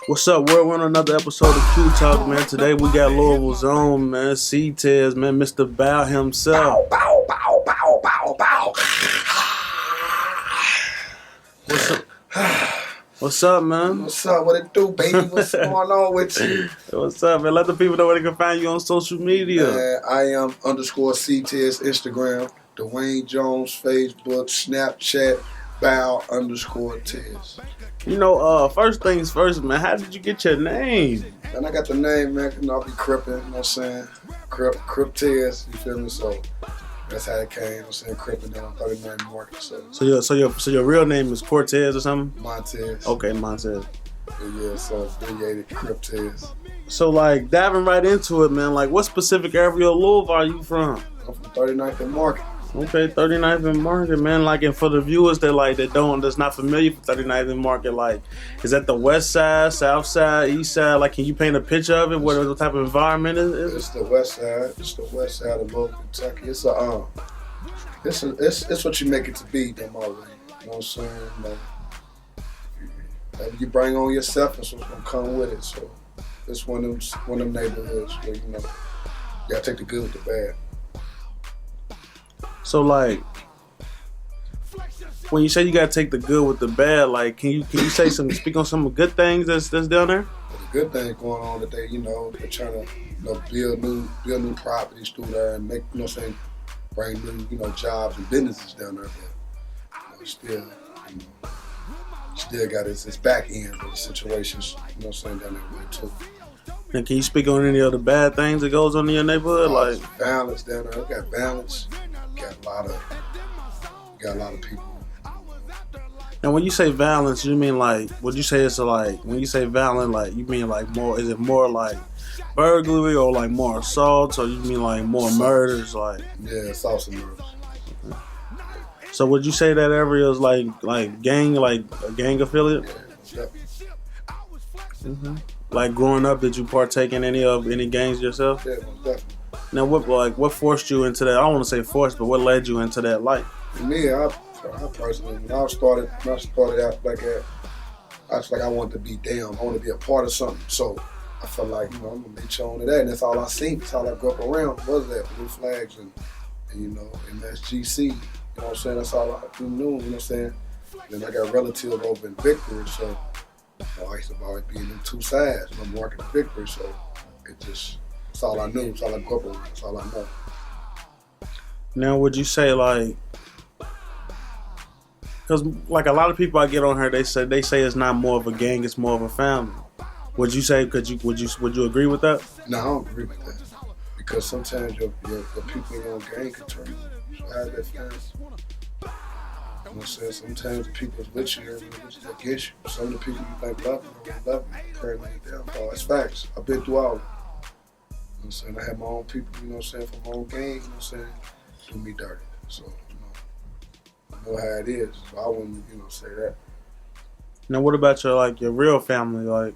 What's up, world? We're on another episode of Q Talk, man. Today we got Louisville's own, man, C-Tez, man, Mr. Bow himself. Bow, bow, bow, bow, bow. What's up? What's up, man? What's up? What it do, baby? What's going on with you? What's up, man? Let the people know where they can find you on social media. Man, I am _C-Tez Instagram, Dwayne Jones Facebook, Snapchat, Bow_Tez. You know, first things first, man. How did you get your name? And I got the name, man. You know, I be crippin', you know what I'm saying? Crip Tez, you feel me? So that's how it came, you know what I'm saying? Crippin' down 39 Market. So your real name is Cortez or something? Montez. Okay, Montez. Yeah, so abbreviated Crip Tez. So like diving right into it, man. Like, what specific area of Louisville are you from? I'm from 39th and Market. Okay, 39th and Market, man. Like, and for the viewers that's not familiar with 39th and Market, like, is that the west side, south side, east side? Like, can you paint a picture of it? What type of environment is it? It's the west side. It's the west side of Louisville, Kentucky. It's what you make it to be, them already. You know what I'm saying? Like, whatever you bring on yourself, that's what's gonna come with it. So it's one of them neighborhoods where you gotta take the good with the bad. So like, when you say you gotta take the good with the bad, like, can you speak on some good things that's down there? The good things going on that they're trying to build new properties through there and make bring new jobs and businesses down there. But still got its back end of the situations. You know what I'm saying, down there too. And can you speak on any of the bad things that goes on in your neighborhood? Like violence down there. We got violence. Got a lot of people. And when you say violence, you mean like, would you say it's like, when you say violent, like, you mean like more, is it more like burglary or like more assaults, or you mean like more assaults. Murders? Like, yeah, assaults and murders. Okay. So would you say that area is like a gang affiliate? Yeah. Mm-hmm. Like growing up, did you partake in any gangs yourself? Yeah, definitely. Now, what forced you into that? I don't want to say forced, but what led you into that life? For me, I personally, when I started out like that, I was like, I wanted to be down. I wanted to be a part of something. So I felt like, I'm gonna be shown to that, and that's all I seen. That's all I grew up around was that blue flags and MSGC. You know what I'm saying? That's all I knew. You know what I'm saying? Then I got a relative over in Victory, so I used to always be in them two sides. I'm working in Victory, so that's all I knew. That's all I grew up around. That's all I know. Now, would you say like, because like a lot of people I get on here, they say it's not more of a gang, it's more of a family. Would you say? Would you agree with that? No, I don't agree with that, because sometimes your people in your gang can turn you. So how is that fair? You know what I'm saying? Sometimes the people is with you, which is against you. Some of the people you think love you, don't love you. Apparently, downfall. It's facts. I've been through all of it. You know what I'm saying? I had my own people, you know what I'm saying, from my own gang, you know what I'm saying, do me dirty. So, I know how it is. So I wouldn't, say that. Now, what about your real family? Like,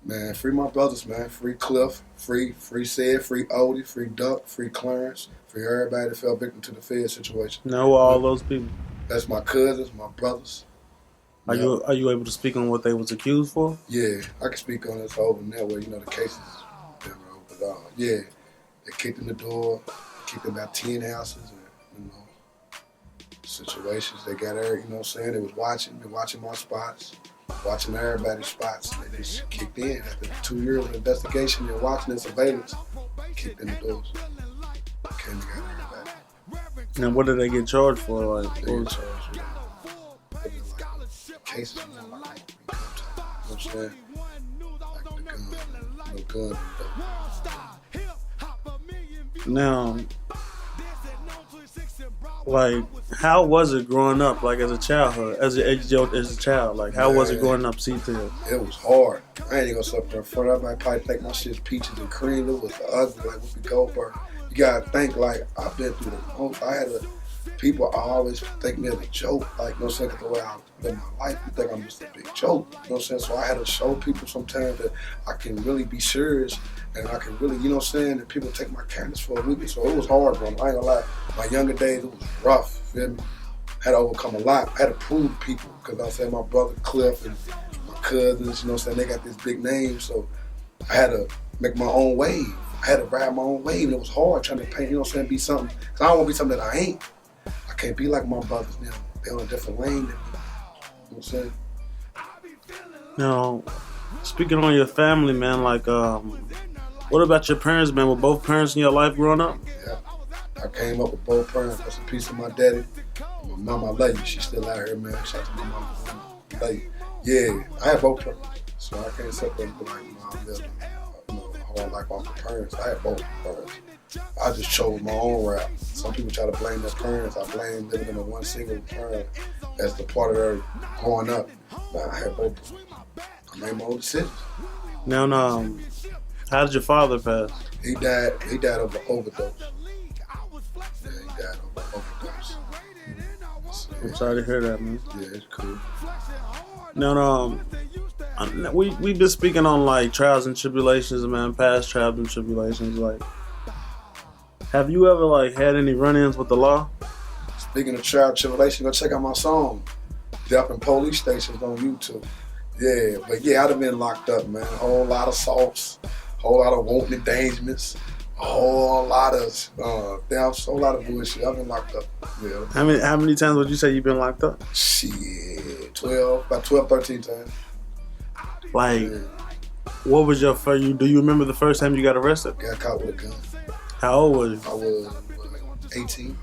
man, free my brothers, man. Free Cliff, free Sid, free Odie, free Duck, free Clarence, free everybody that fell victim to the Fed situation. Now, who are all those people? That's my cousins, my brothers. Are you able to speak on what they was accused for? Yeah, I can speak on this over there where, the cases. Yeah, they kicked in the door, kicked in about 10 houses, and, situations. They got there, you know what I'm saying? They was watching my spots, watching everybody's spots. They just kicked in. After 2 years of investigation and watching and surveillance, kicked in the doors. Came and got everybody. And what did they get charged for? Like, they get charged with cases, you know what I'm saying? Like the gun. Now, like, how was it growing up, like, as a childhood, as a child? Like, how was it growing up, C-Tez? It was hard. I ain't even gonna sit up there in front of everybody. Probably think my shit's peaches and cream. It was ugly, like Whoopi Goldberg. You gotta think, like, I've been through the most. People always think me as a joke, like, you know what I'm saying, 'cause the way I live my life, you think I'm just a big joke, you know what I'm saying? So I had to show people sometimes that I can really be serious, and I can really, you know what I'm saying, and people take my kindness for a weakness. So it was hard, bro. I ain't gonna lie. My younger days, it was rough, feel me? Had to overcome a lot. I had to prove to people, because I said my brother Cliff and my cousins, you know what I'm saying, they got this big name, so I had to make my own wave. I had to ride my own wave, and it was hard trying to paint, you know what I'm saying, be something. Because I don't want to be something that I ain't. I can't be like my brothers now. They're on a different lane than me. You know what I'm saying? Now, speaking on your family, man, like, what about your parents, man? Were both parents in your life growing up? Yeah. I came up with both parents. That's a piece of my daddy. My mama, I love you. She's still out here, man. Shout out to my mama. I love you. Yeah, I had both parents. So I can't separate like mom lived a whole life off my parents. I had both parents. I just chose my own route. Some people try to blame their parents. I blame living in a one single parent as the part of their growing up. But I had both. I made my own decisions. Now, how did your father pass? He died of an overdose. Yeah, he died of an overdose. I'm sorry to hear that, man. Yeah, it's cool. Now, we've been speaking on like trials and tribulations, man. Past trials and tribulations. Like, have you ever like had any run-ins with the law? Speaking of trial and tribulation, go check out my song, "Death in Police Stations" on YouTube. Yeah, but yeah, I'd have been locked up, man. A whole lot of assaults, a whole lot of wanton endangerments, a whole lot of thefts, a whole lot of bullshit. I've been locked up. Yeah. How many times would you say you've been locked up? Shit, about 12, 13 times. Like, Yeah. what was your first? Do you remember the first time you got arrested? Got caught with a gun. How old was you? I was 18.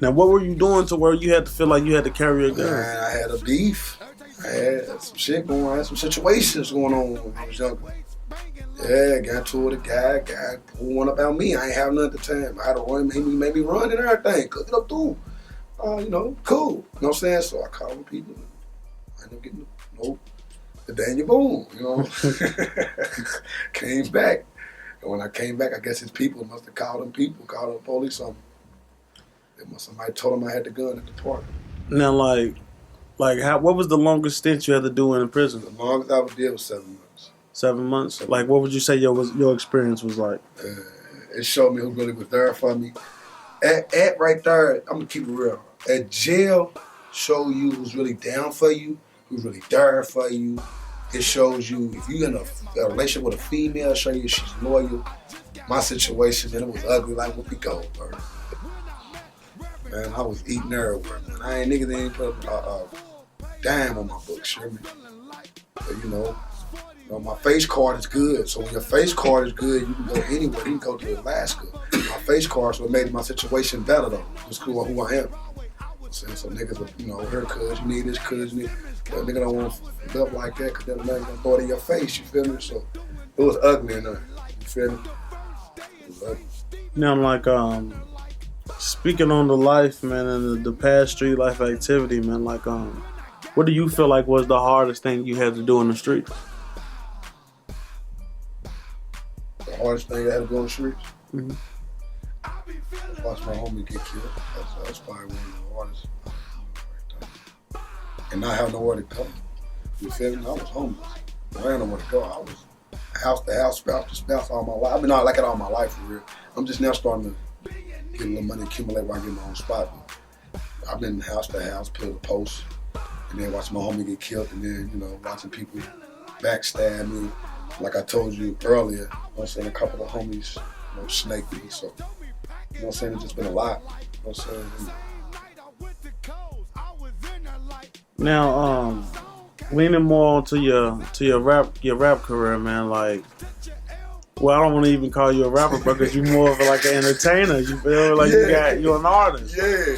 Now, what were you doing to where you had to feel like you had to carry a gun? Man, I had a beef. I had some shit going on. I had some situations going on when I was younger. Yeah, got to with a guy pulled one up on me. I ain't have none at the time. I had to run, he made me run and everything. Cook it up too. Cool. You know what I'm saying? So I called people. I ended up getting the Daniel Boone, you know. Came back. And when I came back, I guess his people must have called the police on me. Somebody told him I had the gun at the park. Now, what was the longest stint you had to do in prison? The longest I did was 7 months. 7 months? Like, what would you say your experience was like? It showed me who really was there for me. At right there, I'm gonna keep it real. At jail, show you who's really down for you, who's really there for you. It shows you if you're in a relationship with a female, show you she's loyal. My situation, and it was ugly like Whoopi Goldberg. Man, I was eating everywhere, man. Niggas ain't put a dime on my books, you hear me? But you know, my face card is good. So when your face card is good, you can go anywhere. You can go to Alaska. My face card's what made my situation better though. It's cool who I am. So niggas are, here cuz you need this, cuz you need. But nigga don't want to live like that because then man gonna throw it in your face, you feel me? So it was ugly in there. You feel me? It was ugly. Now, speaking on the life, man, and the past street life activity, man, what do you feel like was the hardest thing you had to do in the streets? The hardest thing I had to do on the streets? Mm-hmm. Watch my homie get killed. That's probably one of the hardest. And not have nowhere to go. You feel me? I was homeless. I had nowhere to go. I was house to house, spouse to spouse all my life. I've been like it all my life for real. I'm just now starting to get a little money, accumulate while I get my own spot. But I've been house to house, put a post, and then watching my homie get killed, and then, watching people backstab me. Like I told you earlier, I'm saying a couple of homies, snake me. So, I'm saying it's just been a lot. I'm saying. Now, leaning more onto your rap career, man, well, I don't want to even call you a rapper, because you're more of like an entertainer. You feel like you're an artist. Yeah.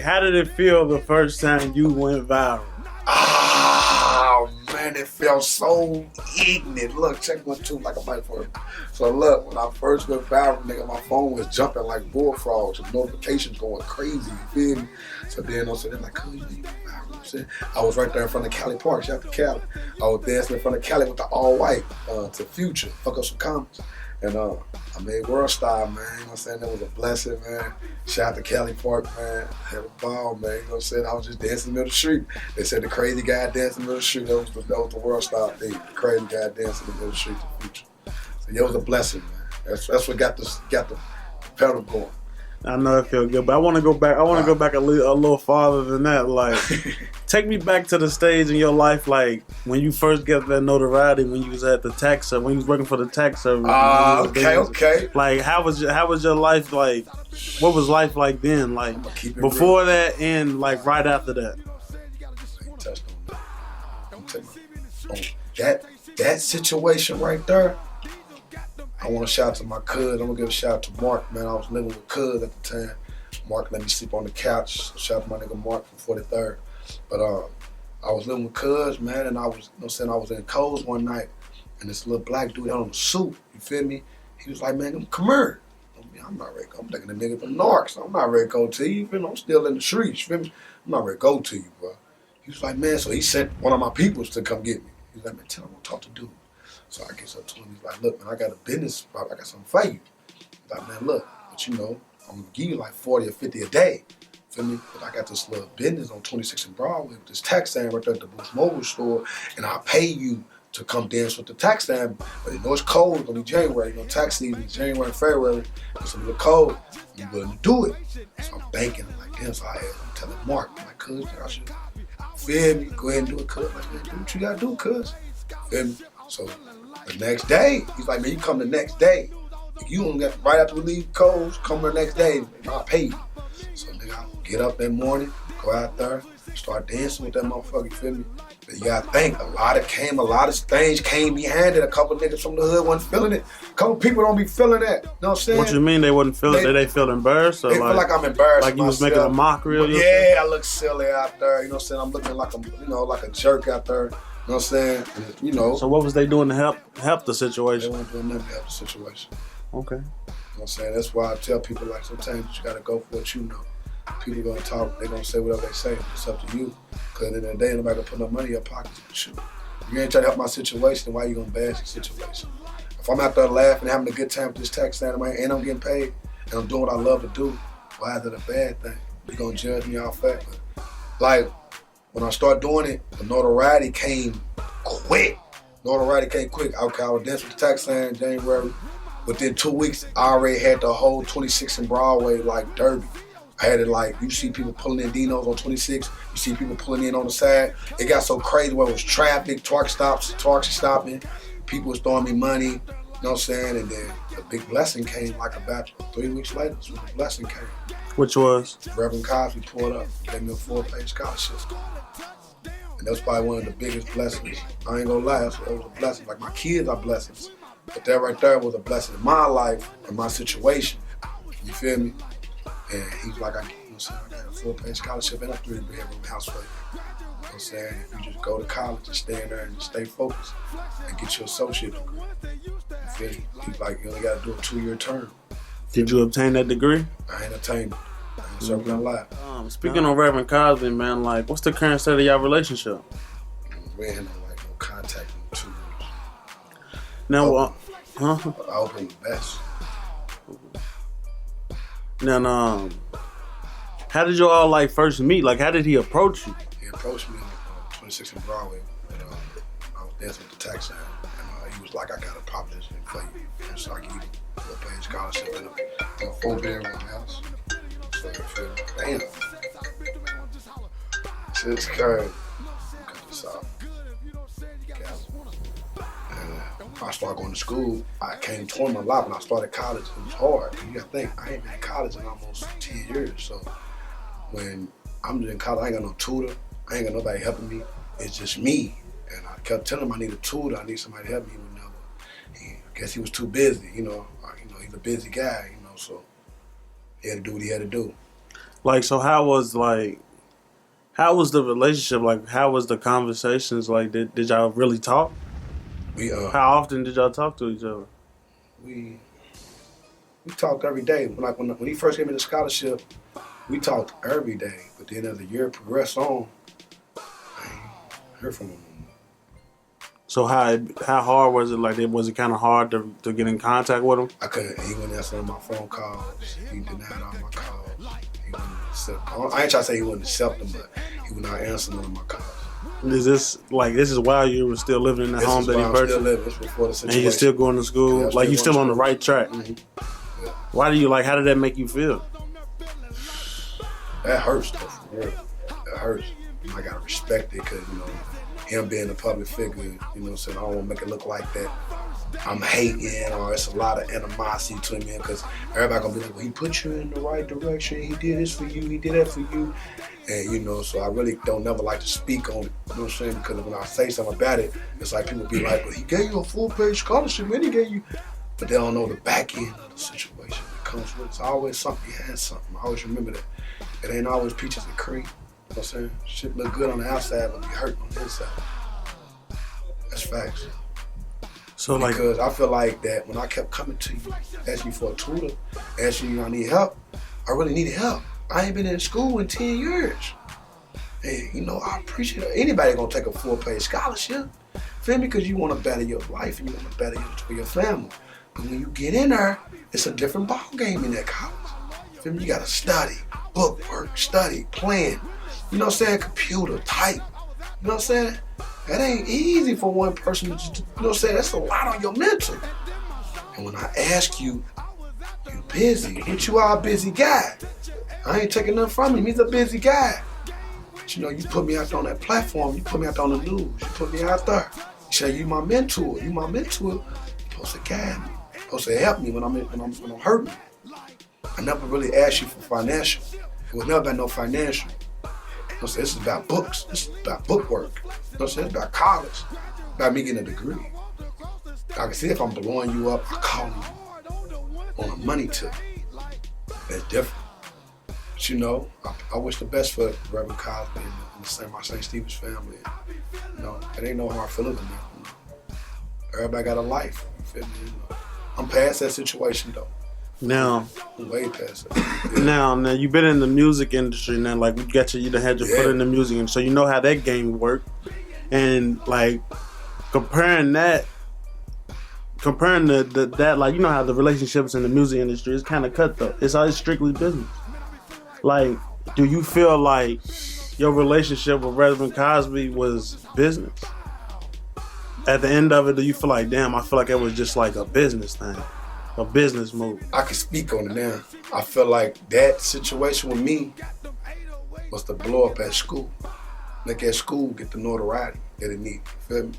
How did it feel the first time you went viral? Oh man, it felt so ignorant. Look, check 1 2 like a mic for it. So look, when I first went viral, nigga, my phone was jumping like bullfrogs with notifications going crazy. You feel me? So then I said, like, oh, you went viral. I was right there in front of Cali Park. Shout out to Cali. I was dancing in front of Cali with the all white to Future. Fuck up some comments. And I made World Star, man. You know what I'm saying? That was a blessing, man. Shout out to Cali Park, man. Had a ball, man. You know what I'm saying? I was just dancing in the middle of the street. They said the crazy guy dancing in the middle of the street. That was the World Star thing. The crazy guy dancing in the middle of the street to Future. So it was a blessing, man. That's what got the pedal going. I know it feels good, but I want to go back. I want to go back a little farther than that. Like, take me back to the stage in your life, like when you first got that notoriety, when you was at the tax service, when you was working for the tax service. Okay. Like, how was your life like? What was life like then? Like before that and like right after that. That situation right there. I want to shout out to my cuz. I'm going to give a shout out to Mark, man. I was living with cuz at the time. Mark let me sleep on the couch. Shout out to my nigga Mark from 43rd. But I was living with cuz, man, and I was, I was in Coles one night, and this little black dude had on a suit, you feel me? He was like, man, come here. I'm not ready to go. I'm taking the nigga from Narcs. I'm not ready to go to you, you feel me? I'm still in the streets, you feel me? I'm not ready to go to you, bro. He was like, man, so he sent one of my peoples to come get me. He was like, man, tell him I want to talk to dude. So I get up to him, he's like, look, man, I got a business, I got something for you. He's like, man, look, but you know, I'm gonna give you like 40 or 50 a day. Feel me? But I got this little business on 26th and Broadway with this tax stand right there at the Boost Mobile store, and I'll pay you to come dance with the tax stand. But you know it's cold, it's gonna be January, you know, tax season, January and February, it's gonna be cold. You willing to do it. So I'm thinking like this, I'm telling Mark, I'm like, cuz, I should feel me, go ahead and do it, cuz. Like, man, do what you gotta do, cuz. Feel me? So the next day, he's like, man, you come the next day. If you don't get right after we leave Coles, come the next day, I'll pay you. So nigga, I get up that morning, go out there, start dancing with that motherfucker, you feel me? But you gotta think, a lot of things came behind it. A couple niggas from the hood wasn't feeling it. A couple people don't be feeling that. You know what I'm saying? What you mean they wasn't feeling it? Did they feel embarrassed? Or they feel like I'm embarrassed. Like you was making a mockery of yourself? Yeah, I look silly out there. You know what I'm saying? I'm looking like like a jerk out there. You know what I'm saying? And, you know. So what was they doing to help the situation? They weren't doing nothing to help the situation. Okay. You know what I'm saying? That's why I tell people, like, sometimes you gotta go for what you know. People gonna talk, they gonna say whatever they say. It's up to you. Cause at the end of the day, nobody gonna put no money in your pockets. But you ain't trying to help my situation, then why you gonna bash the situation? If I'm out there laughing, having a good time with this tax stand and I'm getting paid, and I'm doing what I love to do, why is it a bad thing? You gonna judge me off that? Like, when I started doing it, the notoriety came quick. Okay, I was dancing with the tax stand in January. Within 2 weeks, I already had the whole 26 and Broadway like derby. I had it like, you see people pulling in Dinos on 26, you see people pulling in on the side. It got so crazy where it was traffic, trucks stopping, people was throwing me money, you know what I'm saying? And then the big blessing came like about 3 weeks later, so the blessing came. Which was? Reverend Cosby pulled up, gave me a 4-page scholarship. And that was probably one of the biggest blessings. I ain't gonna lie, it was a blessing. Like, my kids are blessings. But that right there was a blessing in my life and my situation. You feel me? And he's like, I got a 4-page scholarship and a 3-bedroom house for you. You know what I'm saying? If you just go to college and stay in there and stay focused and get your associate degree. You feel me? He's like, you only gotta do a 2-year term. Did you obtain that degree? I ain't obtained it. I ain't serving that life. Speaking of Reverend Cosby, man, like, what's the current state of y'all relationship? We ain't no contact in 2 years. Now, I hope him the best. Now, how did you all like first meet? Like, how did he approach you? He approached me on 26th and Broadway, and I was dancing with the tax stand, and he was like, I got a proposition for you. And so I give you a 4-page scholarship in a 4-bedroom house. So I feel, damn. Shit's crazy. Cut this off. I started going to school. I came toward my life when I started college. It was hard. You gotta think, I ain't been in college in almost 10 years. So when I'm in college, I ain't got no tutor. I ain't got nobody helping me. It's just me. And I kept telling him I need a tutor. I need somebody to help me. I guess he was too busy. You know, he's a busy guy. You know, so he had to do what he had to do. Like, so how was the relationship? Like, how was the conversations? Like, did y'all really talk? How often did y'all talk to each other? We talked every day. Like when he first gave me the scholarship, we talked every day. But then as the year progressed on, I ain't heard from him. So how hard was it? Like, was it kind of hard to get in contact with him? I couldn't. He wouldn't answer my phone calls. He denied all my calls. He wouldn't accept. I ain't trying to say he wouldn't accept them, but he would not answer none of my calls. Is this while you were still living in the home that he purchased? This was before the situation. And you're still going to school? Yeah, like, you still on the right track? Mm-hmm. Yeah. Why do you, like, how did that make you feel? That hurts though, for real. That hurts. I gotta respect it, because, him being a public figure, you know what I'm saying, I don't want to make it look like that I'm hating or it's a lot of animosity to him, because everybody gonna be like, well, he put you in the right direction, he did this for you, he did that for you. And, so I really don't never like to speak on it, you know what I'm saying, because when I say something about it, it's like people be like, well, he gave you a full-page scholarship, and he gave you, but they don't know the back end of the situation that comes with it. It's always something behind something. I always remember that. It ain't always peaches and cream. You know what I'm saying? Shit look good on the outside, but be hurt on the inside. That's facts. So because I feel like that when I kept coming to you, asking you for a tutor, asking you I need help, I really needed help. I ain't been in school in 10 years. And, I appreciate it. Anybody gonna take a full-page scholarship, feel me? Because you want to better your life and you want to better your family. But when you get in there, it's a different ball game in that college. Feel me? You gotta study, book work, study, plan. You know what I'm saying? Computer, type. You know what I'm saying? That ain't easy for one person to just, you know what I'm saying? That's a lot on your mental. And when I ask you, you busy, but you are a busy guy. I ain't taking nothing from him. He's a busy guy. But you put me out there on that platform. You put me out there on the news. You put me out there. You say you my mentor. You my mentor. You're supposed to guide me. You're supposed to help me when I'm hurting. I never really asked you for financial. It was never about no financial. This is about books. This is about book work. It's about college. It's about me getting a degree. I can see if I'm blowing you up, I call you on a money tip. That's different. But I wish the best for Reverend Cosby and my St. Stephen's family. It ain't no hard feelings in that. Everybody got a life. You feel me? I'm past that situation though. Now, I'm way past it. Yeah. Now you've been in the music industry now. Like you done had your foot in the music industry, so you know how that game worked. And like comparing that, like how the relationships in the music industry is kind of cutthroat. It's always strictly business. Like, do you feel like your relationship with Reverend Cosby was business? At the end of it, do you feel like, damn, I feel like it was just like a business thing, a business move? I can speak on it now. I feel like that situation with me was to blow up at school. Make that school get the notoriety that it needed. Feel me?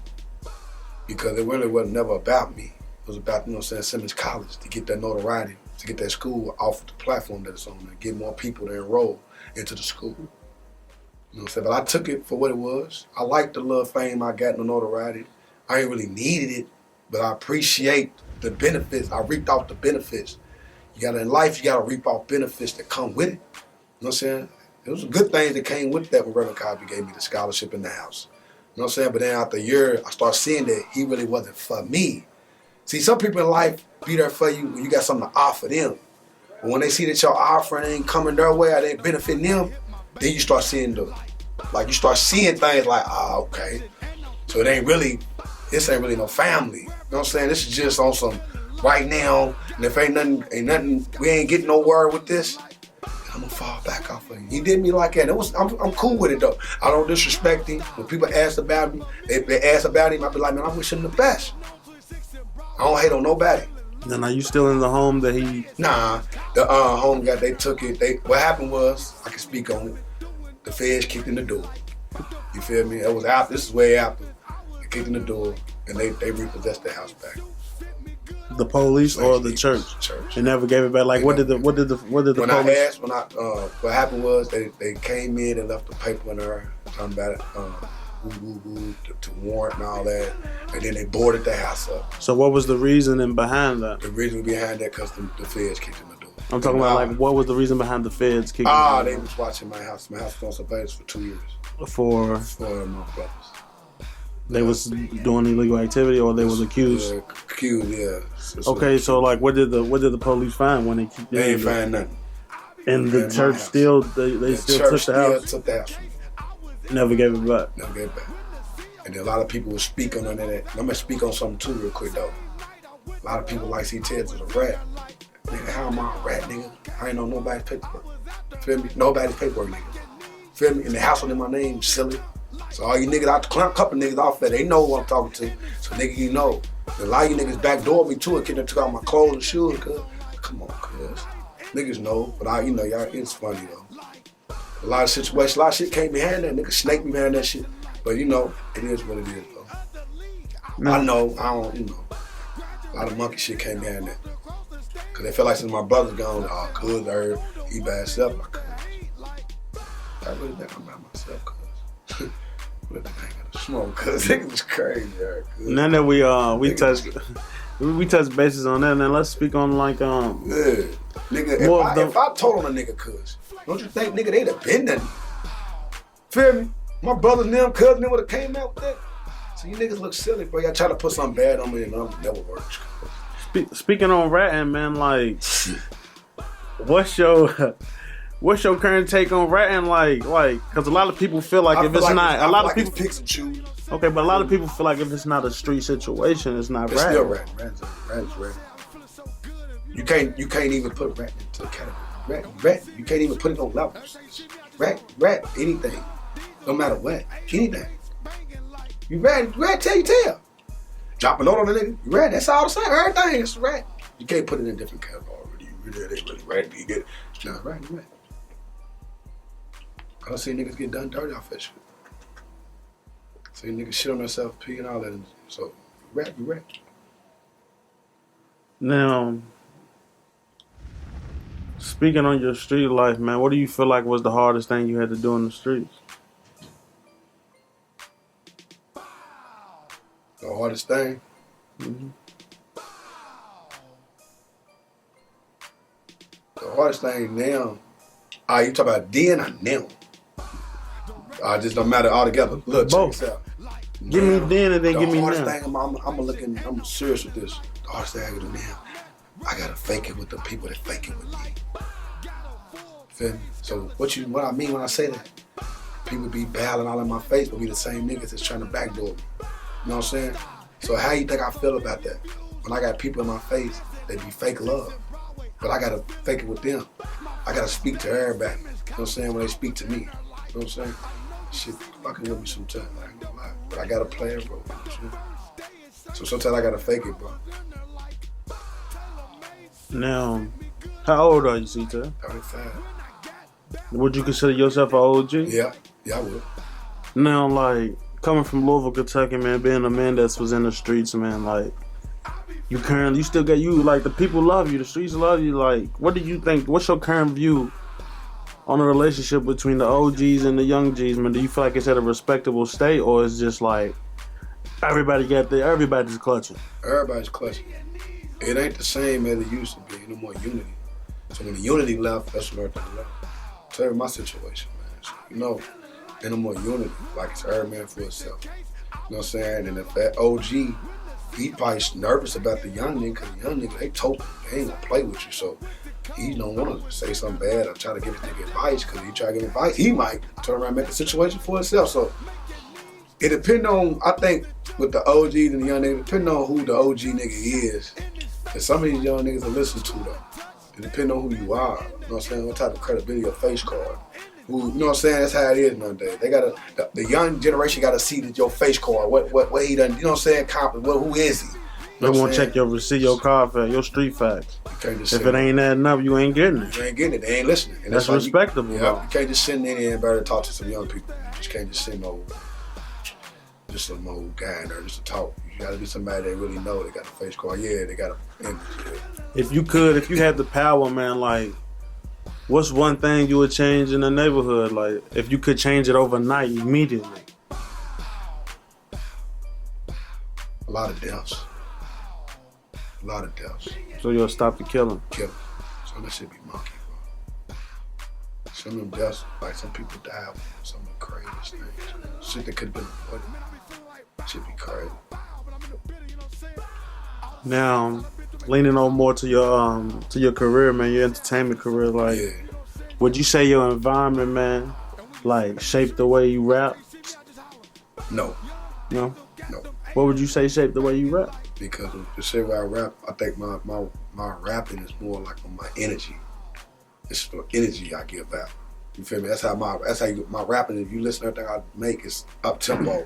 Because it really wasn't never about me. It was about, Simmons College to get that notoriety, to get that school off of the platform that it's on and get more people to enroll into the school. You know what I'm saying? But I took it for what it was. I liked the little fame I got, the notoriety. I ain't really needed it, but I appreciate the benefits. I reaped off the benefits. In life, you gotta reap off benefits that come with it. You know what I'm saying? It was a good thing that came with that when Reverend Cosby gave me the scholarship in the house. You know what I'm saying? But then after a year, I started seeing that he really wasn't for me. See, some people in life be there for you when you got something to offer them. But when they see that your offering ain't coming their way or they ain't benefiting them, then you start seeing you start seeing things like, okay. So this ain't really no family. You know what I'm saying? This is just on some right now, and if ain't nothing, we ain't getting no word with this, I'm gonna fall back off of him. He did me like that. I'm cool with it though. I don't disrespect him. When people ask about me, they ask about him, I be like, man, I wish him the best. I don't hate on nobody. Then are you still in the home that he? Nah, the home guy, they took it. What happened was, I can speak on it. The feds kicked in the door. You feel me? It was after. This is way after. They kicked in the door and they repossessed the house back. The police or the church? Church. They never gave it back. Like what did the police? What happened was they came in and left the paper in there talking about it. To warrant and all that, and then they boarded the house up. So what was the reasoning behind that? The reason behind that because the feds kicked in the door. I'm talking about like what was the reason behind the feds kicking in the door? They was watching my house. My house was on surveillance for 2 years. For my brothers. They was doing illegal activity or they was accused? Accused, yeah. Okay, so like what did the police find when they kicked in? They ain't find nothing. And the church still they still took the house? Took the house. Never gave it back. Never gave it back. And then a lot of people will speak on that. I'm gonna speak on something too real quick though. A lot of people like see Ted's as a rat. Nigga, how am I a rat, nigga? I ain't know nobody's paperwork. Feel me? Nobody's paperwork, nigga. Feel me? And the house in my name, silly. So all you niggas out the couple niggas off there, they know who I'm talking to. So nigga, you know. A lot of you niggas backdoored me too. A kid that took out my clothes and shoes, cuz. Come on, cuz. Niggas know, but y'all, it's funny though. A lot of situations, a lot of shit can't be handled. Nigga snake me behind that shit. But you know, it is what it is, though. No. I know, a lot of monkey shit can't be handled. Cause they feel like since my brother's gone, cuz heard he bad self, my cuz. I really think I'm by myself, cuz. Really think I ain't got to smoke, cuz. Niggas is crazy, cuz. Now that we touched bases on that, then let's speak on like Yeah. Nigga, if I told on a nigga, cuz, don't you think, nigga, they'd have been done? Feel me? My brothers and them, cousins, would have came out with that. So you niggas look silly, bro. Y'all try to put something bad on me and it never works. Speaking on ratting, man, like, what's your current take on ratting? Like, because a lot of people feel like if it's not, a lot of people picks and choose. Okay, but a lot of people feel like if it's not a street situation, it's not It's ratting. still ratting. Ratting's ratting. You can't even put ratting into a category. Ratting. You can't even put it on levels. Rat, anything. No matter what. Anything. You rat till you tell. Drop a note on the nigga. You rat. That's all the same. Everything is rat. You can't put it in a different category. You really rat. You get it. No, rat. I don't see niggas get done dirty off that shit. See niggas shit on themselves, pee and all that. So, you rat. Now, speaking on your street life, man, what do you feel like was the hardest thing you had to do in the streets? The hardest thing? Mm-hmm. The hardest thing now, you talk about then or now? Just don't matter altogether. Look, both. Check this out. Give me then and then give me now. The hardest thing, I'm serious with this. The hardest thing I can do now, I gotta fake it with the people that fake it with me. Feel me? So what I mean when I say that, people be battling all in my face, but be the same niggas that's trying to backdoor me. You know what I'm saying? So how you think I feel about that? When I got people in my face, they be fake love. But I gotta fake it with them. I gotta speak to everybody. You know what I'm saying? When they speak to me. You know what I'm saying? Shit fucking with me sometimes, I ain't gonna lie. But I gotta play it, bro. So sometimes I gotta fake it, bro. Now, how old are you, C-Tech? 35. Would you consider yourself an OG? Yeah, I would. Now, like, coming from Louisville, Kentucky, man, being a man that was in the streets, man, like, you still got like, the people love you, the streets love you, like, what do you think, what's your current view on the relationship between the OGs and the Young G's, man? Do you feel like it's at a respectable state, or it's just like, everybody's clutching? Everybody's clutching. It ain't the same as it used to be, no more unity. So when the unity left, that's when everything left. Tell you my situation, man. So, ain't no more unity. Like, it's every man for himself. You know what I'm saying? And if that OG, he probably nervous about the young nigga, because the young nigga, they token. They ain't gonna play with you. So he don't want to say something bad or try to give this nigga advice, because he try to give advice, he might turn around and make a situation for himself. So it depends on, I think, with the OGs and the young niggas, depending on who the OG nigga is, and some of these young niggas will listen to them. It depends on who you are. You know what I'm saying? What type of credibility or face card. You know what I'm saying? That's how it is nowadays. They gotta, the young generation gotta see that your face card, what he done, you know what I'm saying? Who is he? They won't check your receipt, your car fact, your street facts. If it ain't adding up, you ain't getting it. You ain't getting it. They ain't listening. And that's respectable. You can't just send in here and better talk to some young people. You just can't just send just some old guy in there just to talk. You gotta be somebody that really know they got a face card. Yeah, they got a image. Yeah. If you had the power, man, like, what's one thing you would change in the neighborhood? Like, if you could change it overnight, immediately. A lot of deaths. So you'll stop the killing. So that shit be monkey, bro. Some of them deaths, like some people die with some of the craziest things. Shit that could have been avoided. Shit be crazy. Now, leaning on more to your career, man, your entertainment career, like, would you say your environment, man, like, shaped the way you rap? No. What would you say shaped the way you rap? Because the shit where I rap, I think my rapping is more like on my energy. It's the energy I give out. You feel me? That's how my rapping, if you listen to everything I make, it's up tempo.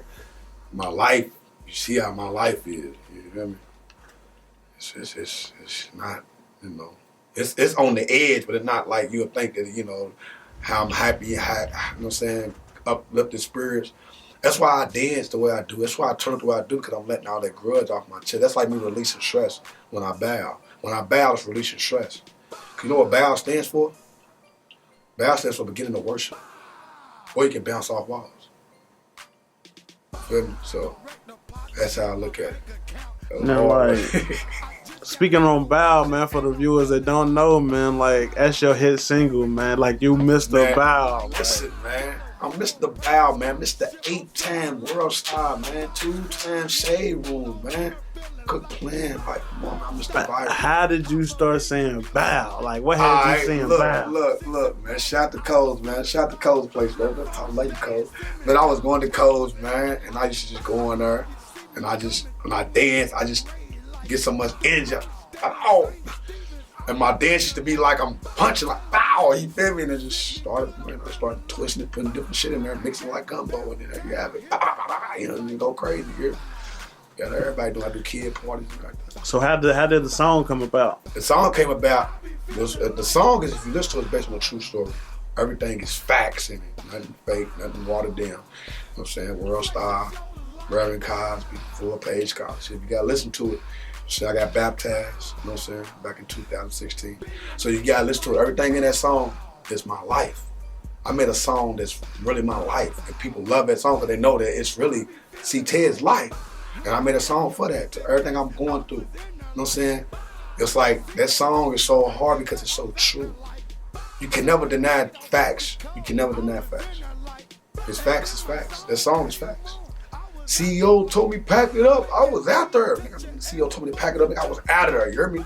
My life, you see how my life is. You feel me? It's not, it's on the edge, but it's not like you'll think that, how I'm happy, you know what I'm saying, uplifted spirits. That's why I dance the way I do. That's why I turn up the way I do, because I'm letting all that grudge off my chest. That's like me releasing stress when I bow. When I bow, it's releasing stress. You know what bow stands for? Bow stands for beginning of worship. Or you can bounce off walls. Feel me? So that's how I look at it. Now, like, speaking on Bow, man, for the viewers that don't know, man, like, that's your hit single, man. Like, you Mr. Bow. Listen, man. I'm Mr. Bow, man. Mr. 8-time world star, man. 2-time Shade Room, man. Good plan. Like, come on, I'm Mr. Bow. How did you start saying Bow? Like, what had you saying Bow? Look, man. Shout to Coles, man. Shout to Coles place, man. I like Coles. But I was going to Coles, man, and I used to just go in there, and when I dance, I just get so much energy. Oh. And my dance used to be like I'm punching, like, pow, you feel me? And it just started, I started twisting it, putting different shit in there, mixing like gumbo, and then you have it, you know, and you go crazy. You got everybody doing, I do kid parties and like that. So how did the song come about? The song came about, the song is, if you listen to it, it's based on a true story. Everything is facts in it, nothing fake, nothing watered down. You know what I'm saying? World star, Reverend Cosby, full-page scholarship. You gotta listen to it. So I got baptized, you know what I'm saying, back in 2016. So you gotta listen to it. Everything in that song is my life. I made a song that's really my life. And people love that song because they know that it's really Ted's life. And I made a song for that, to everything I'm going through. You know what I'm saying? It's like, that song is so hard because it's so true. You can never deny facts. You can never deny facts. It's facts, it's facts. That song is facts. CEO told me pack it up. I was out there. CEO told me to pack it up. I was out of there. You hear me?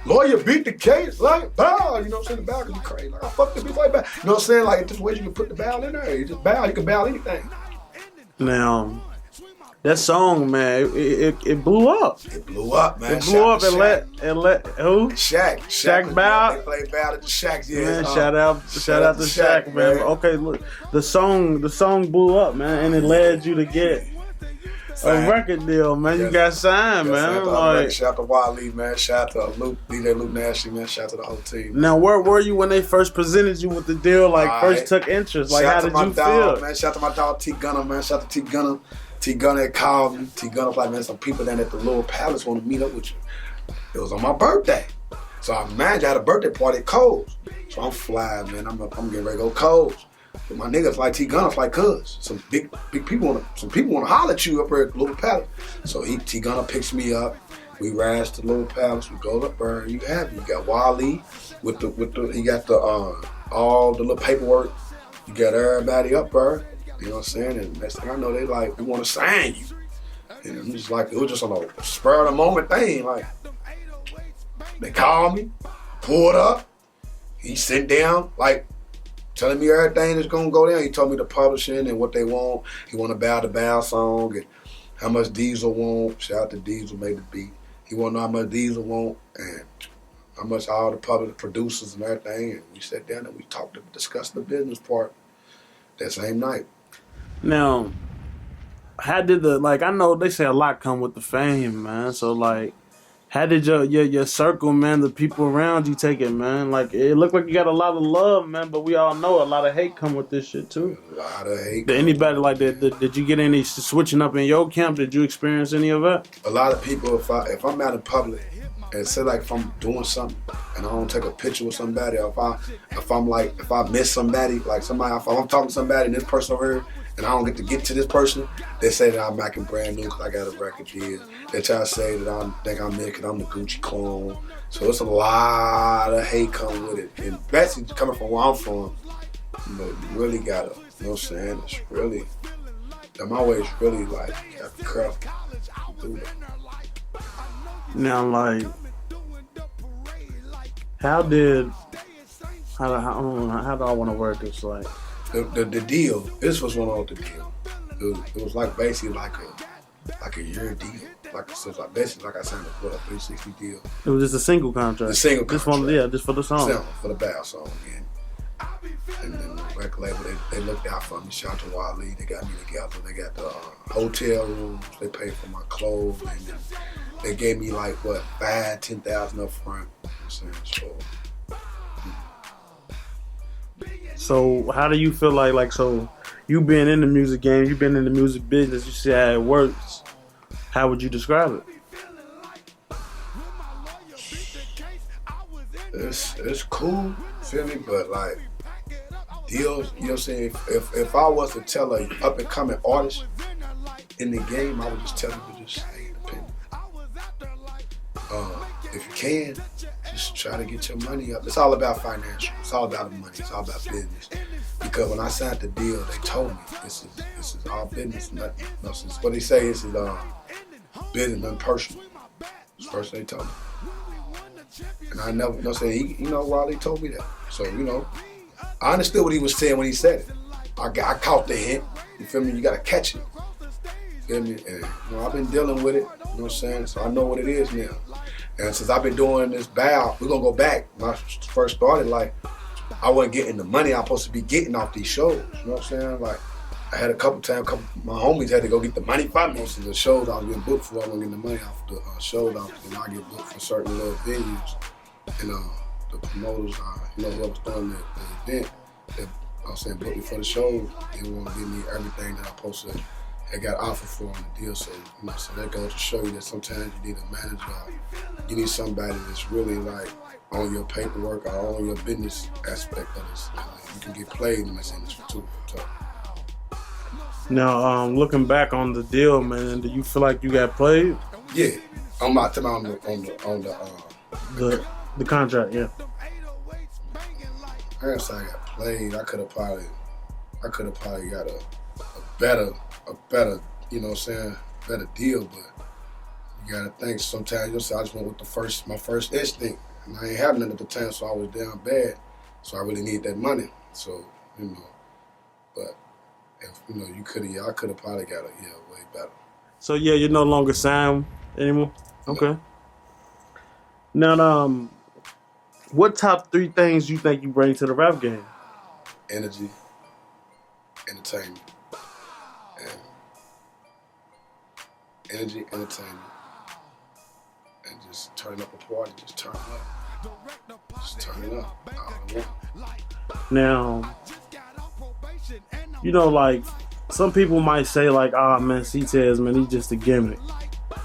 Lawyer beat the case like bow. You know what I'm saying? The bow can be crazy. Like I fuck this bitch like bow. You know what I'm saying? Like just ways you can put the bow in there. You just bow. You can bow anything. Now, that song, man, it blew up. It blew up, man. It blew up and let who? Shaq Bow. They played Bow at the Shaq. Yeah. Man, shout out to Shaq, man. Okay, look, the song blew up, man, and it led you to get a record deal, man. You got signed, man. Shout out to Wally, man. Shout out to Luke, DJ Luke Nasty, man. Shout out to the whole team. Now, where were you when they first presented you with the deal? Like, first took interest. Like, how did you feel? Man, shout out to my dog T Gunner, man. Shout out to T Gunner. T Gunner had called me. T Gunner was like, man, some people down at the Little Palace want to meet up with you. It was on my birthday. So I imagine I had a birthday party at Coles. So I'm flying, man. I'm getting ready to go Coles. But my niggas like T Gunner like cuz. Some big people wanna holler at you up here at the Little Palace. So T Gunner picks me up. We rise to the Little Palace. We go up there. You have it. You got Wally with the he got the all the little paperwork. You got everybody up there. You know what I'm saying? And next thing I know, they like, we want to sign you. And I'm just like, it was just on a spur of the moment thing. Like, they called me, pulled up. He sat down, like, telling me everything that's gonna go down. He told me the publishing and what they want. He want to Bow the Bow song and how much Diesel want. Shout out to Diesel, made the beat. He want to know how much Diesel want and how much all the public producers and everything. And we sat down and we talked and discussed the business part that same night. Now, how did I know they say a lot come with the fame, man. So, like, how did your circle, man, the people around you take it, man? Like, it looked like you got a lot of love, man, but we all know a lot of hate come with this shit, too. A lot of hate. Did anybody like that? Did you get any switching up in your camp? Did you experience any of that? A lot of people, if I'm out in public, and say like if I'm doing something and I don't take a picture with somebody, or if I miss somebody, like somebody, if I'm talking to somebody and this person over here, and I don't get to this person, they say that I'm acting brand new because I got a record deal. They try to say that I think I'm it because I'm the Gucci clone. So it's a lot of hate coming with it. And especially coming from where I'm from, you know, you really gotta, you know what I'm saying? It's really, I'm always really like, you have to be careful. Now, like, how do I want to word this? Like, the deal, this was one of the deal. It was like basically like a year deal. Basically like I signed a 360 deal. It was just a single contract. The single contract. Just for the song. For the Bow song. And then the record label, they looked out for me. Shout out to Wally. They got me together. They got the hotel rooms. They paid for my clothes. And they gave me like, what, $5,000-$10,000 up front. You know what I'm saying? So how do you feel like so you been in the music game, you been in the music business, you see how it works. How would you describe it? It's cool, feel me? But like deals, you know what I'm saying? If I was to tell a up and coming artist in the game, I would just tell them to just stay independent. If you can, just try to get your money up. It's all about financial. It's all about the money. It's all about business. Because when I signed the deal, they told me this is all business. Nothing. No, what they say is business, nothing personal. That's the first thing they told me. And I never, you know what I'm saying, why they told me that. So, I understood what he was saying when he said it. I caught the hint. You feel me? You gotta catch it. You feel me? And I've been dealing with it. You know what I'm saying? So I know what it is now. And since I've been doing this bow, we're gonna go back. When I first started, like, I wasn't getting the money I'm supposed to be getting off these shows. You know what I'm saying? Like, I had a couple times, my homies had to go get the money for most of the shows I was getting booked for. I wasn't getting the money off the shows. I get booked for certain little venues. And the promoters, who was throwing the event, that booked me for the show, they want to give me everything that I'm supposed to. I got offered for on the deal, so so that goes to show you that sometimes you need a manager. You need somebody that's really like on your paperwork or on your business aspect of this. You can get played in this industry too. So. Now, looking back on the deal, man, do you feel like you got played? Yeah, I'm not talking on the contract. Yeah. I guess I got played. I could have probably got a better, you know what I'm saying, better deal, but you gotta think sometimes, I just went with my first instinct, and I ain't having nothing at the time, so I was down bad, so I really need that money, so, but if, I could have probably got way better. So yeah, you're no longer signed anymore? Okay. Now, what top 3 things you think you bring to the rap game? Energy, entertainment. Energy, entertainment, and just turn up a party, just turn it up. Now, like, some people might say, like, man, C-Tez, man, he's just a gimmick.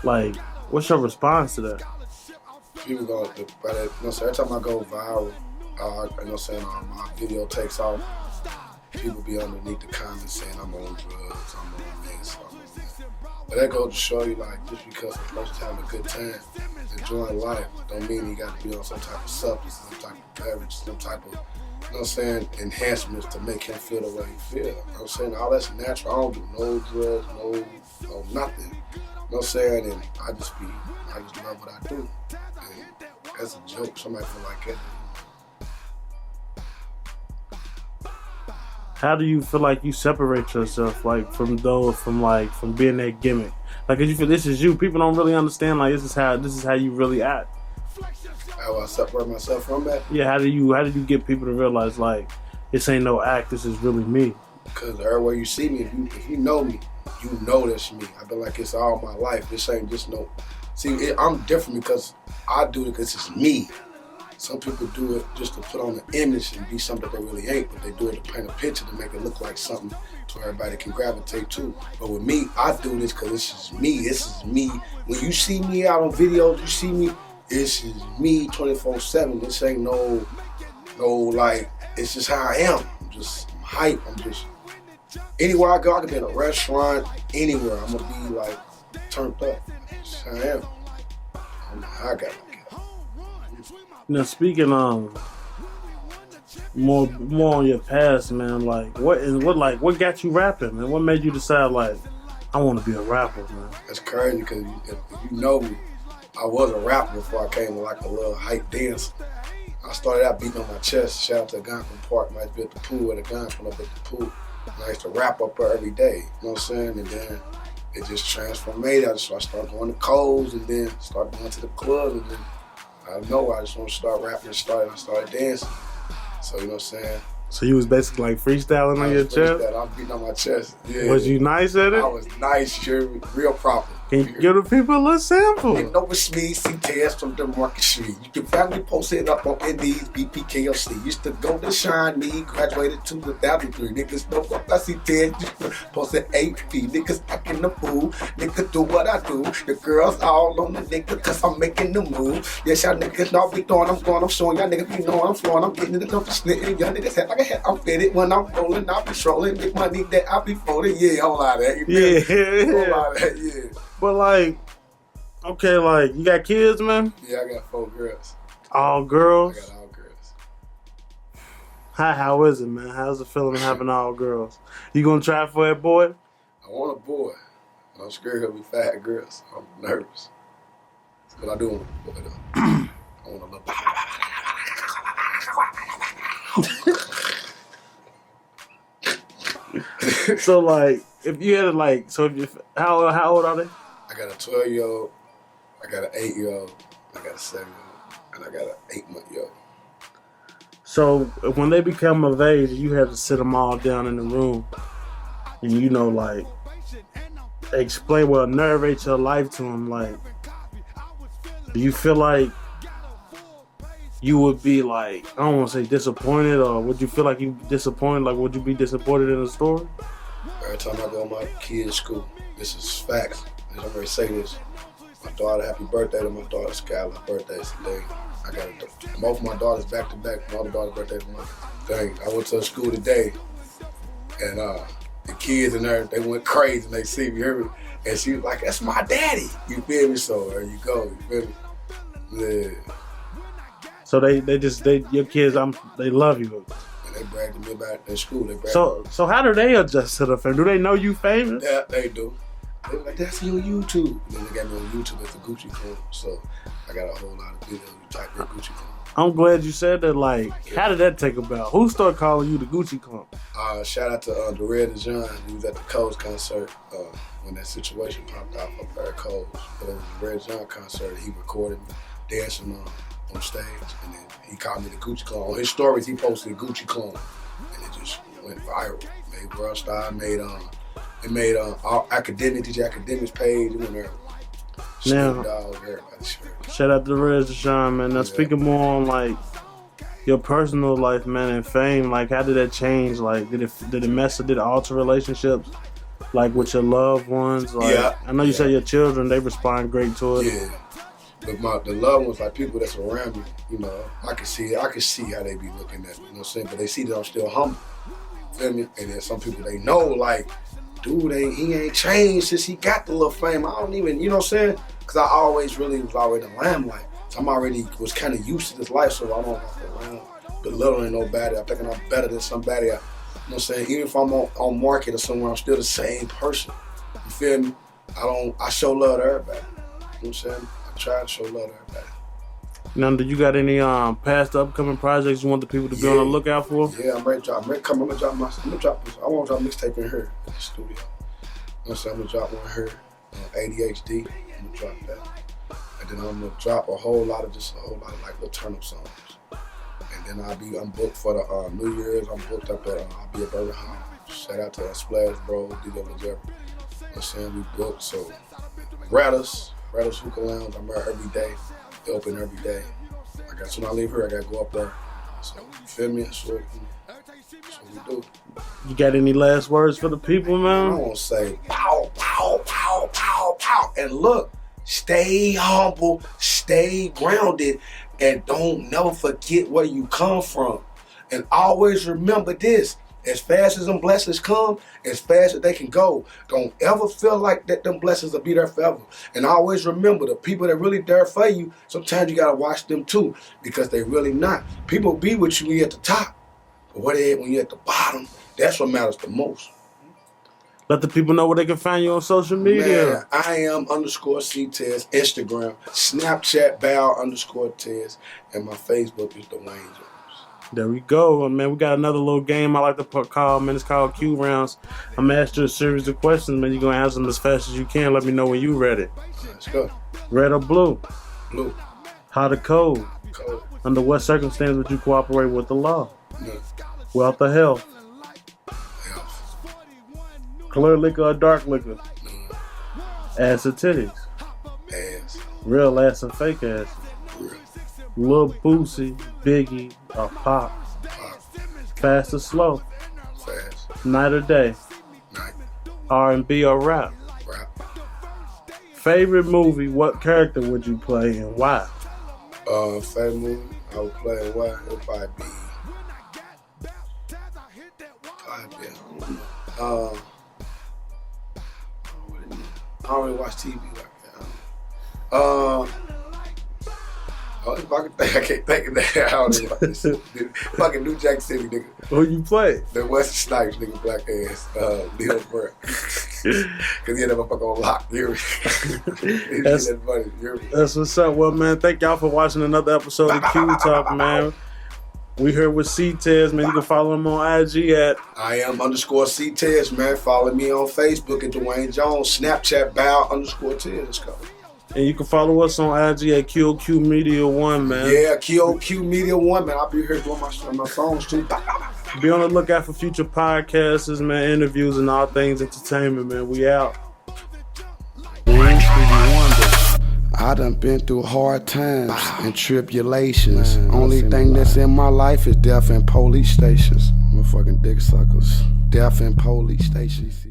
Like, what's your response to that? People go, every time I go viral, my video takes off, people be underneath the comments saying I'm on drugs, I'm on this, I'm on that. But that goes to show you, like, just because a person having a good time, enjoying life, don't mean you got to be on some type of substance, some type of beverage, some type of, enhancements to make him feel the way he feel. You know what I'm saying? All that's natural. I don't do no drugs, no nothing. You know what I'm saying? And I just love what I do. And that's a joke. Somebody feel like that. How do you feel like you separate yourself, like, from being that gimmick? Like, cause you feel this is you. People don't really understand, like, this is how you really act. How I separate myself from that? Yeah, how do you get people to realize, like, this ain't no act, this is really me? Because everywhere you see me, if you know me, you know that's me. I've been like this all my life. This ain't just no. See, I'm different because I do it because it's me. Some people do it just to put on an image and be something they really ain't, but they do it to paint a picture to make it look like something so everybody can gravitate to. But with me, I do this because this is me. This is me. When you see me out on videos, you see me, this is me 24/7. This ain't no, like, it's just how I am. I'm just hype. I'm just, anywhere I go, I could be in a restaurant, anywhere. I'm going to be, like, turned up. That's how I am. I don't know how I got it. Now, speaking more on your past, man, like, what got you rapping, man? What made you decide, like, I want to be a rapper, man? That's crazy because if you know me, I was a rapper before I came to, like, a little hype dancer. I started out beating on my chest. Shout out to Gonkin Park. I used to be at the pool where the guns went up at the pool. And I used to rap up there every day. You know what I'm saying? And then it just transformed me. So I started going to Coles and then started going to the club and then I know I just want to start rapping and I started dancing. So, you know what I'm saying? So you was basically like freestyling on your chest? I was beating on my chest. Yeah. Was you nice at it? I was nice, real proper. Can you give the people a little sample? You know it's me, C-Tez from the Market Street. You can find me posted up on Indeed, BPKLC. Used to go to Shine Me, graduated 2003. Niggas know what I C-Tez. Posted AP. Niggas acting the fool. Niggas do what I do. The girls all on the nigga cause I'm making the move. Yes, y'all niggas know be doing, I'm going, I'm showing y'all niggas be knowing I'm flowing. I'm getting it up, snitting. Y'all niggas head like a head, I'm fitted. When I'm rolling, I'll be trolling. Big money that I be folding. Yeah, whole lot of that. You whole lot of that, yeah. But like, okay, like, you got kids, man? Yeah, I got 4 girls. All girls? I got all girls. How is it, man? How's it feeling having all girls? You gonna try for a boy? I want a boy. But I'm scared he'll be fat girls. I'm nervous. But I do want a boy, though. I want a little... So, like, if you had, like, how old are they? I got a 12-year-old, I got an 8-year-old, I got a 7-year-old, and I got an 8-month-year-old. So when they become of age, you have to sit them all down in the room and, you know, like, explain, well, narrate your life to them. Like, do you feel like you would be, like, I don't want to say disappointed, or would you feel like you disappointed? Like, would you be disappointed in the story? Every time I go to my kids' school, this is facts. I'm going to say this. My daughter, happy birthday to my daughter, Skylar's birthday is today. I got both of my daughters back to back. My other daughter's birthday tomorrow. Dang, I went to school today, and the kids in there, they went crazy and they see me, heard me, and she was like, "That's my daddy." You feel me? So there you go. You feel me? Yeah. So your kids, they love you. And they brag to me about their school. So how do they adjust to the fame? Do they know you famous? Yeah, they do. They were like, "That's you on YouTube." And then they got me on YouTube as the Gucci Clone. So I got a whole lot of videos. You type in Gucci Clone. I'm glad you said that. Like, how did that take about? Who started calling you the Gucci Clone? Shout out to the Red and John. He was at the Coles concert when that situation popped off up there at Coles. But it was the Red John concert. He recorded me dancing on stage, and then he called me the Gucci Clone. On his stories, he posted Gucci Clone, and it just went viral. Made World Star. It made our DJ Academics page. It went there. Now, shout out to Rez Deshaun, man. Now, speaking more on, like, your personal life, man, and fame, like, how did that change? Like, did it alter relationships, like, with your loved ones? Like, yeah. I know you said your children, they respond great to it. Yeah. But the loved ones, like, people that's around me, you know, I can see how they be looking at me, you know what I'm saying? But they see that I'm still humble, feel me? And then some people, they know, like, dude, he ain't changed since he got the little fame. I don't even, you know what I'm saying? Because I always really was already in the limelight. So I'm already was kind of used to this life, so I don't walk around belittling nobody. I'm thinking I'm better than somebody. You know what I'm saying? Even if I'm on market or somewhere, I'm still the same person. You feel me? I show love to everybody. You know what I'm saying? I try to show love to everybody. Now, do you got any past upcoming projects you want the people to be on the lookout for? Yeah, I'm ready to drop. I want to drop a mixtape in here in the studio. You know what I'm saying? I'm going to drop one here, ADHD. I'm going to drop that. And then I'm going to drop a whole lot of like little turn-up songs. And then I'm booked for the New Year's. I'm booked up at, I'll be at Birmingham. Shout out to Splash Bro, DJ Jeff. You know what I'm saying? We booked. So, Rattles Hookah Lounge. I'm there every day. They open every day. Soon I leave here, I got to go up there. So, you feel me? That's what we do. You got any last words for the people, man? I want to say, pow, pow, pow, pow, pow. And look, stay humble, stay grounded, and don't never forget where you come from. And always remember this. As fast as them blessings come, as fast as they can go, don't ever feel like that them blessings will be there forever. And always remember, the people that really there for you, sometimes you got to watch them too, because they really not. People be with you when you're at the top, but what they at when you're at the bottom, that's what matters the most. Let the people know where they can find you on social media. Man, I am _C-Tez, Instagram, Snapchat, Bow_Tez, and my Facebook is Dwayne Jones. There we go, man. We got another little game I like to call, man. It's called Q Rounds. I'm going to ask you a series of questions, man. You're going to answer them as fast as you can. Let me know when you're ready. Let's go. Red or blue? Blue. Hot or cold? Cold. Under what circumstance would you cooperate with the law? None. Wealth or health? Health. Clear liquor or dark liquor? None. Ass or titties? Ass. Real ass or fake ass? Real. Lil Boosie, Biggie, or Pop? Pop. Fast or slow? Fast. Night or day? Night. R&B or rap? Rap. Favorite movie, what character would you play and why? Favorite movie I would play and why? It'd probably be. I don't really watch TV like that. If I can think, I can't think of that. I don't know about this shit. Fucking New Jack City, nigga. Who you play? The Wesley Snipes, nigga, black ass. Leo Burke. Cause he had that motherfucker on lock. You hear me? That's funny. You hear me? That's what's up. Well, man, thank y'all for watching another episode of Q Talk, man. We here with C-Tez, man. You can follow him on IG at I am _C-Tez, man. Follow me on Facebook at Dwayne Jones. Snapchat bow _Tez. And you can follow us on IG at QOQ Media 1, man. Yeah, QOQ Media 1, man. I'll be here doing my songs too. Be on the lookout for future podcasts, man, interviews, and all things entertainment, man. We out. I done been through hard times and tribulations. Only thing that's in my life is death and police stations. Motherfucking dick suckers. Death and police stations.